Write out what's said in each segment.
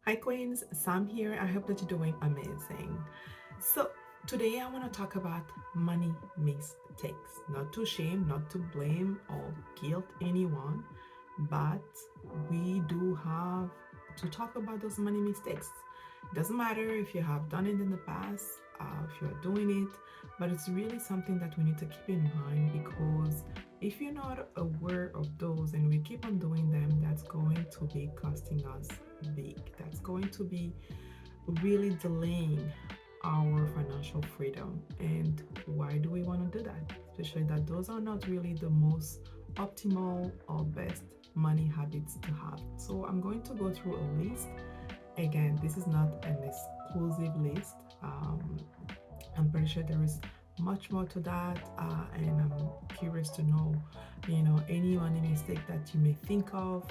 Hi Queens, Sam here. I hope that you're doing amazing. So today I want to talk about money mistakes. Not to shame, not to blame or guilt anyone, but we do have to talk about those money mistakes. Doesn't matter if you have done it in the past, if you're doing it, but it's really something that we need to keep in mind because if you're not aware of those and we keep on doing them, that's going to be costing us big. That's going to be really delaying our financial freedom. And why do we want to do that? Especially that those are not really the most optimal or best money habits to have. So I'm going to go through a list. Again, this is not an exclusive list. I'm pretty sure there is much more to that, and I'm curious to know, any money mistake that you may think of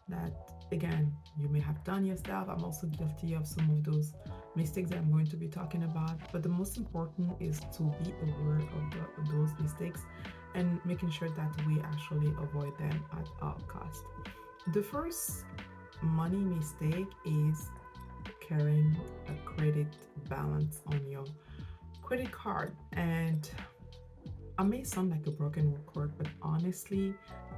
that again you may have done yourself. I'm also guilty of some of those mistakes that I'm going to be talking about. But the most important is to be aware of those mistakes and making sure that we actually avoid them at all cost. The first money mistake is carrying a credit balance on your credit card. And I may sound like a broken record, but honestly,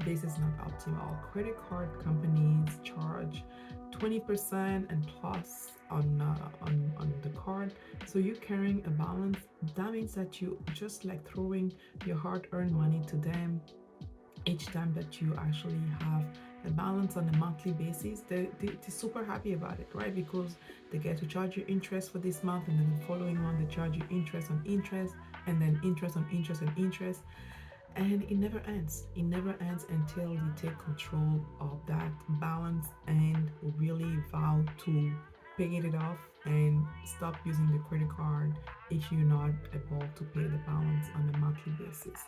this is not optimal. Credit card companies charge 20% and plus on the card. So you're carrying a balance. That means that you just like throwing your hard-earned money to them each time that you actually have a balance on a monthly basis. They're super happy about it, right? Because they get to charge you interest for this month, and then the following one they charge you interest on interest, and then interest on interest on interest, and it never ends. It never ends until you take control of that balance and really vow to pay it off and stop using the credit card if you're not able to pay the balance on a monthly basis.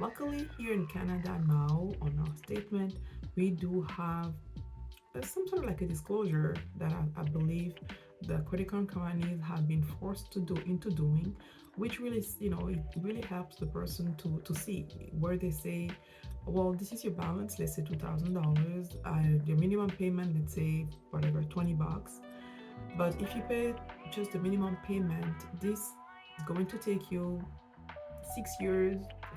Luckily, here in Canada now, on our statement, we do have some sort of like a disclosure that I believe the credit card companies have been forced to do into doing, which really, it really helps the person to see where they say, well, this is your balance, let's say $2,000, your minimum payment, let's say whatever, $20. But if you pay just the minimum payment, this is going to take you 6 years,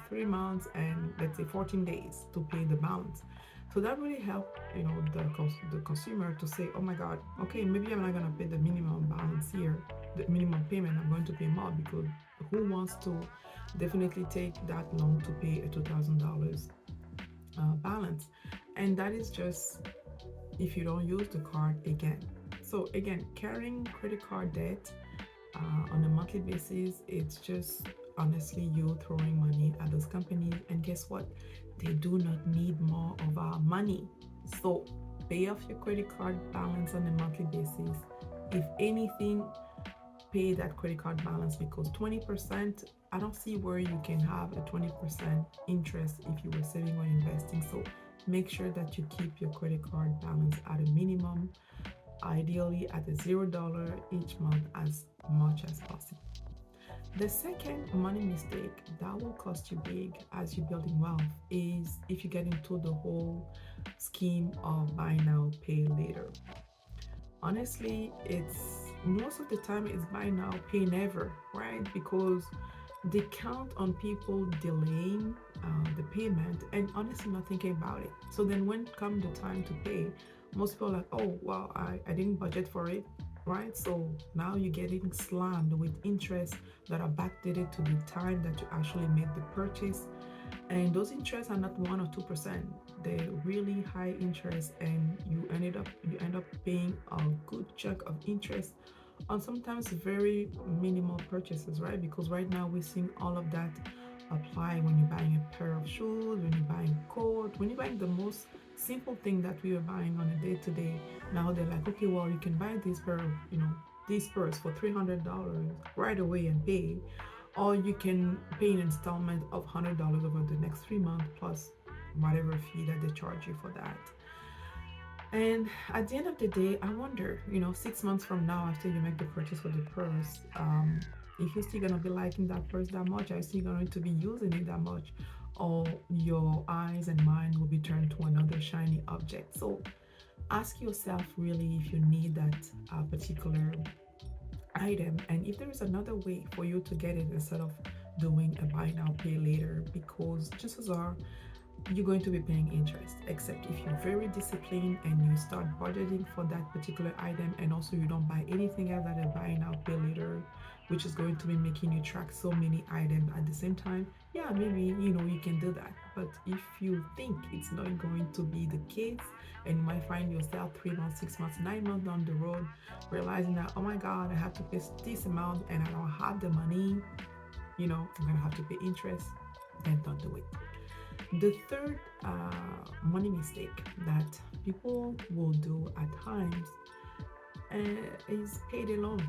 3 months, and let's say 14 days to pay the balance. So that really helped, the consumer to say, oh my God, okay, maybe I'm not gonna pay the minimum balance here, the minimum payment. I'm going to pay more because who wants to definitely take that long to pay a $2,000 balance? And that is just if you don't use the card again. So again, carrying credit card debt on a monthly basis, it's just honestly you throwing money at those companies. And guess what? They do not need more of our money. So pay off your credit card balance on a monthly basis. If anything, pay that credit card balance because 20%, I don't see where you can have a 20% interest if you were saving or investing. So make sure that you keep your credit card balance at a minimum, ideally at a $0 each month as much as possible. The second money mistake that will cost you big as you're building wealth is if you get into the whole scheme of buy now, pay later. Honestly, it's most of the time it's buy now, pay never, right? Because they count on people delaying the payment and honestly not thinking about it. So then when come the time to pay, most people are like, oh, well, I didn't budget for it, right? So now you're getting slammed with interest that are backdated to the time that you actually made the purchase. And those interests are not 1 or 2%. They're really high interest, and you end up paying a good chunk of interest on sometimes very minimal purchases, right? Because right now we're seeing all of that apply when you're buying a pair of shoes, when you're buying a coat, when you're buying the most simple thing that we are buying on a day-to-day. Now they're like, okay, well, you can buy this pair of, these purse for $300 right away and pay, or you can pay an installment of $100 over the next 3 months plus whatever fee that they charge you for that. And at the end of the day, I wonder, 6 months from now, after you make the purchase for the purse, if you're still gonna be liking that purse that much, are you still going to be using it that much, or your eyes and mind will be turned to another shiny object? So ask yourself really if you need that particular item, and if there is another way for you to get it instead of doing a buy now pay later, because chances are you're going to be paying interest, except if you're very disciplined and you start budgeting for that particular item, and also you don't buy anything else that a buy now pay later, which is going to be making you track so many items at the same time. Yeah, maybe you can do that, but if you think it's not going to be the case, and you might find yourself 3 months, 6 months, 9 months down the road realizing that, oh my god, I have to pay this amount and I don't have the money, I'm gonna have to pay interest, then don't do it. The third money mistake that people will do at times is payday loan.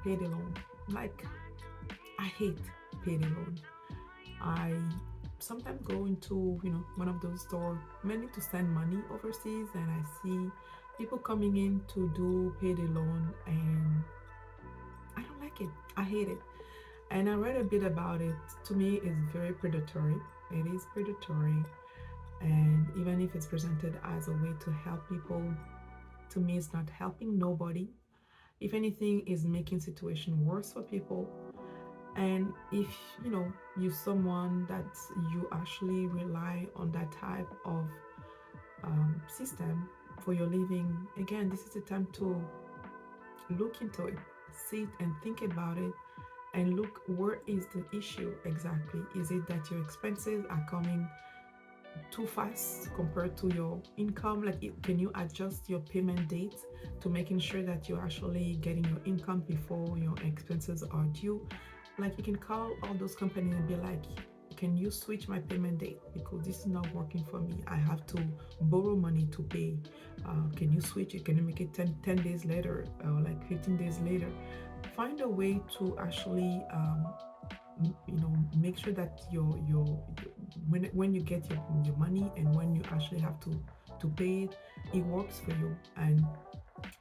Payday loan. Like, I hate payday loan. I sometimes go into one of those stores mainly to send money overseas, and I see people coming in to do payday loan, and I don't like it. I hate it. And I read a bit about it. To me, it's very predatory. It is predatory, and even if it's presented as a way to help people, to me it's not helping nobody. If anything, is making situation worse for people. And if you're someone that you actually rely on that type of system for your living, again, this is the time to look into it, sit and think about it, and look, where is the issue exactly? Is it that your expenses are coming too fast compared to your income? Like, can you adjust your payment dates to making sure that you're actually getting your income before your expenses are due? Like, you can call all those companies and be like, can you switch my payment date, because this is not working for me? I have to borrow money to pay. Can you switch it? Can you make it 10 days later, or like 15 days later? Find a way to actually make sure that when you get your money and when you actually have to pay it, it works for you. And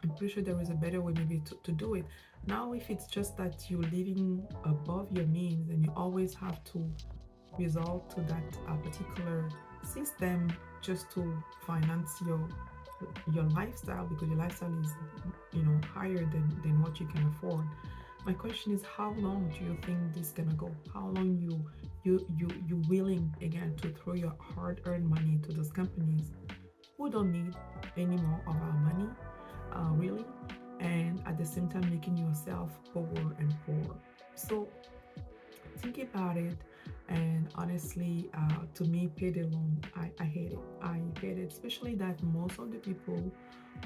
I'm pretty sure there is a better way maybe to do it. Now, if it's just that you're living above your means and you always have to resort to that particular system just to finance your lifestyle, because your lifestyle is higher than what you can afford. My question is, how long do you think this is gonna go? How long you willing again to throw your hard-earned money to those companies who don't need any more of our money, really, and at the same time making yourself poorer and poorer? So think about it. And honestly, to me, payday loan, I hate it. I hate it, especially that most of the people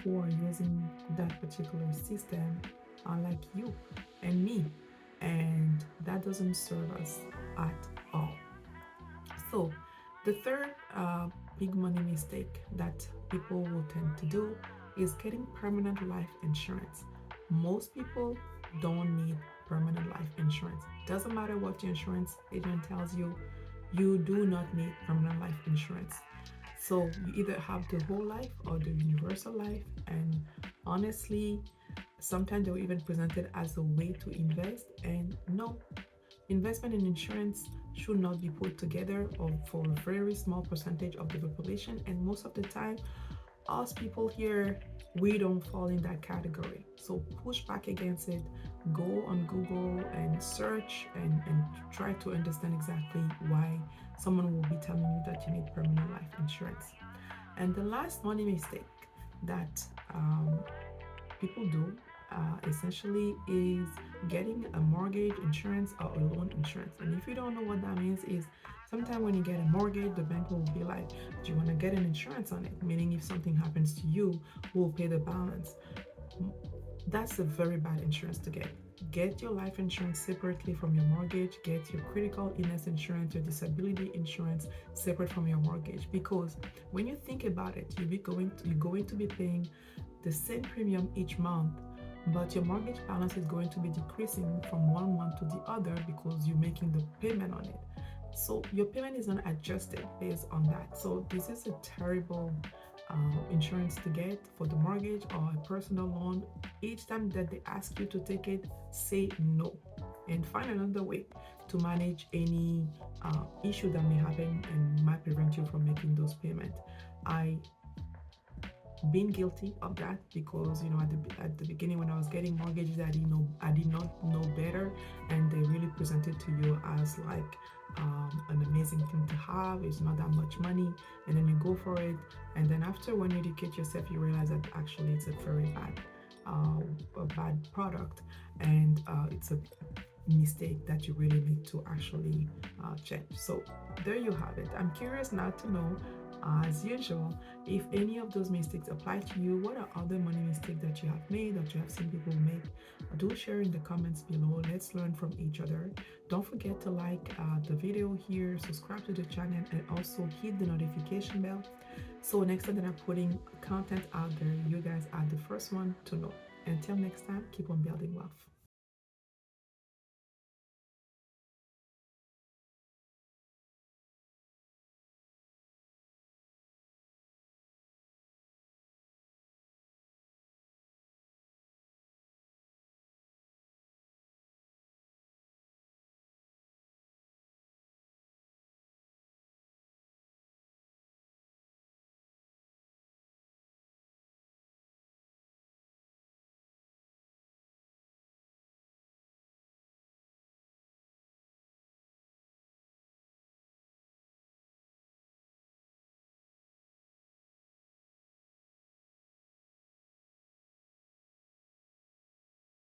who are using that particular system are like you and me, and that doesn't serve us at all. So the third big money mistake that people will tend to do is getting permanent life insurance. Most people don't need permanent life insurance. Doesn't matter what your insurance agent tells you, you do not need permanent life insurance. So you either have the whole life or the universal life. And honestly, sometimes they will even present it as a way to invest. And no, investment in insurance should not be put together or for a very small percentage of the population. And most of the time, us people here, we don't fall in that category. So push back against it. Go on Google and search and try to understand exactly why someone will be telling you that you need permanent life insurance. And the last money mistake that people do essentially is getting a mortgage insurance or a loan insurance. And if you don't know what that means, is sometimes when you get a mortgage, the bank will be like, do you want to get an insurance on it? Meaning if something happens to you, who will pay the balance? That's a very bad insurance to get. Get your life insurance separately from your mortgage. Get your critical illness insurance, your disability insurance separate from your mortgage. Because when you think about it, you're going to be paying the same premium each month, but your mortgage balance is going to be decreasing from one month to the other because you're making the payment on it. So your payment is not adjusted based on that. So this is a terrible insurance to get for the mortgage or a personal loan. Each time that they ask you to take it, say no and find another way to manage any issue that may happen and might prevent you from making those payments. I been guilty of that, because at the beginning when I was getting mortgages, I did not know better, and they really presented to you as like an amazing thing to have. It's not that much money, and then you go for it, and then after, when you educate yourself, you realize that actually it's a very bad product, and it's a mistake that you really need to actually change. So there you have it. I'm curious now to know, as usual, if any of those mistakes apply to you. What are other money mistakes that you have made, that you have seen people make? Do share in the comments below. Let's learn from each other. Don't forget to like the video here, subscribe to the channel, and also hit the notification bell, so next time that I'm putting content out there, you guys are the first one to know. Until next time, keep on building wealth.